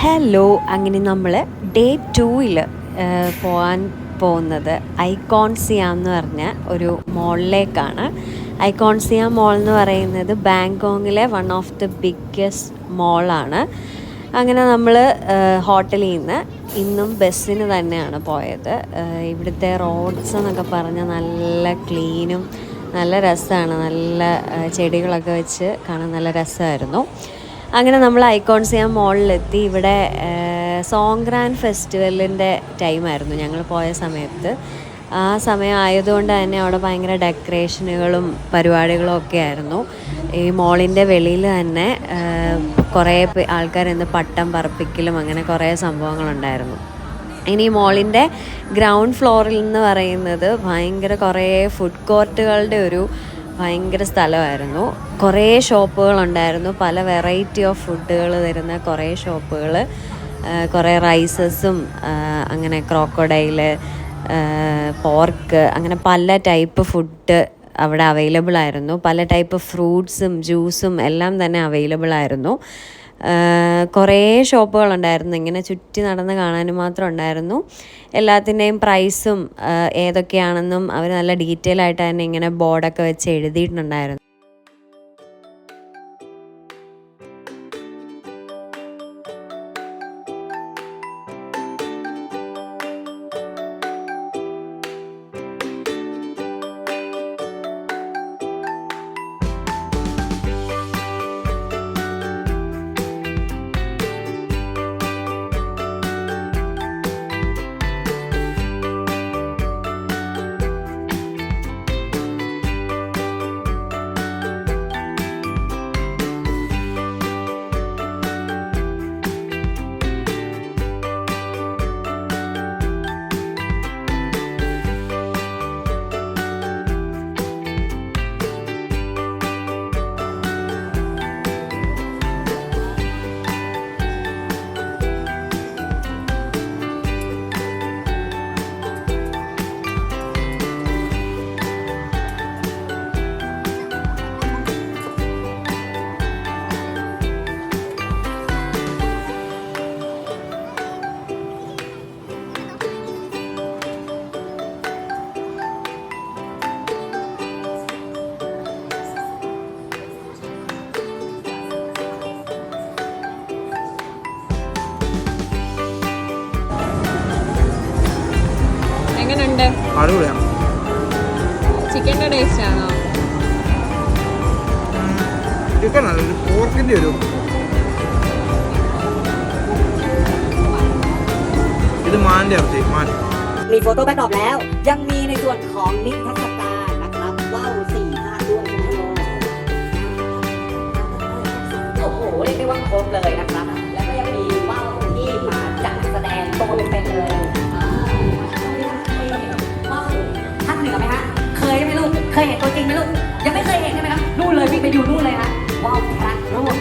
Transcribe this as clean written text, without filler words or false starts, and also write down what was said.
Hello, അങ്ങനെ നമ്മൾ day 2-ൽ പോകാൻ പോകുന്നത് ഐക്കോൺസിയാം എന്ന് പറഞ്ഞ ഒരു മോളിലേക്കാണ്. ഐക്കോൺസിയാം മോൾ എന്ന് പറയുന്നത് ബാങ്കോങ്ങിലെ വൺ ഓഫ് ദി ബിഗ്ഗസ്റ്റ് മോളാണ്. അങ്ങനെ നമ്മൾ ഹോട്ടലിൽ നിന്ന് ഇന്നും ബസ്സിന് തന്നെയാണ് പോയത്. ഇവിടുത്തെ റോഡ്സ് എന്നൊക്കെ പറഞ്ഞാൽ നല്ല ക്ലീനും നല്ല രസമാണ്. നല്ല ചെടികളൊക്കെ വെച്ച് കാണാൻ നല്ല രസമായിരുന്നു. അങ്ങനെ നമ്മൾ ഐക്കോൺസിയാം മോളിലെത്തി. ഇവിടെ സോങ്ക്രാൻ ഫെസ്റ്റിവലിൻ്റെ ടൈമായിരുന്നു ഞങ്ങൾ പോയ സമയത്ത്. ആ സമയം ആയതുകൊണ്ട് തന്നെ അവിടെ ഭയങ്കര ഡെക്കറേഷനുകളും പരിപാടികളും ഒക്കെ ആയിരുന്നു. ഈ മോളിൻ്റെ വെളിയിൽ തന്നെ കുറേ ആൾക്കാർ ഇന്ന് പട്ടം പറപ്പിക്കലും അങ്ങനെ കുറേ സംഭവങ്ങളുണ്ടായിരുന്നു. ഇനി മോളിൻ്റെ ഗ്രൗണ്ട് ഫ്ലോറിൽ എന്ന് പറയുന്നത് ഭയങ്കര കുറേ ഫുഡ് കോർട്ടുകളുടെ ഒരു ഭയങ്കര സ്ഥലമായിരുന്നു. കുറേ ഷോപ്പുകളുണ്ടായിരുന്നു, പല വെറൈറ്റി ഓഫ് ഫുഡുകൾ തരുന്ന കുറേ ഷോപ്പുകൾ, കുറേ റൈസസും അങ്ങനെ ക്രോക്കോഡൈല്, പോർക്ക്, അങ്ങനെ പല ടൈപ്പ് ഫുഡ് അവിടെ അവൈലബിൾ ആയിരുന്നു. പല ടൈപ്പ് ഫ്രൂട്ട്സും ജ്യൂസും എല്ലാം തന്നെ അവൈലബിൾ ആയിരുന്നു. കുറേ ഷോപ്പുകളുണ്ടായിരുന്നു, ഇങ്ങനെ ചുറ്റി നടന്ന് കാണാനും മാത്രം ഉണ്ടായിരുന്നു. എല്ലാത്തിൻ്റെയും പ്രൈസും ഏതൊക്കെയാണെന്നും അവർ നല്ല ഡീറ്റെയിൽ ആയിട്ട് തന്നെ ഇങ്ങനെ ബോർഡൊക്കെ വെച്ച് എഴുതിയിട്ടുണ്ടായിരുന്നു. അടിപൊളിയാണ്. ചിക്കൻ്റെ ടേസ്റ്റ് ആണോ? ചിക്കൻ അല്ല, പോർക്കിൻ്റെ ഒരു ഇത് മാൻ്റെ ഇറച്ചി മാൻ. มีโฟโต้แบ็กดรอปแล้วยังมีในส่วนของนิทรรศการนะครับว่าว4 5ด้วยโอ้โหเรียกได้ว่าครบเลยนะครับแล้วก็ยังมีว่าวที่มาจัดแสดงตัวเป็นๆเลยท่านเหนือไหมฮะเคยไหมลูกเคยเห็นตัวจริงไหมลูกยังไม่เคยเห็นใช่ไหมครับนู่นเลยวิ่งไปอยู่นู่นเลยฮะว่าวพระรูป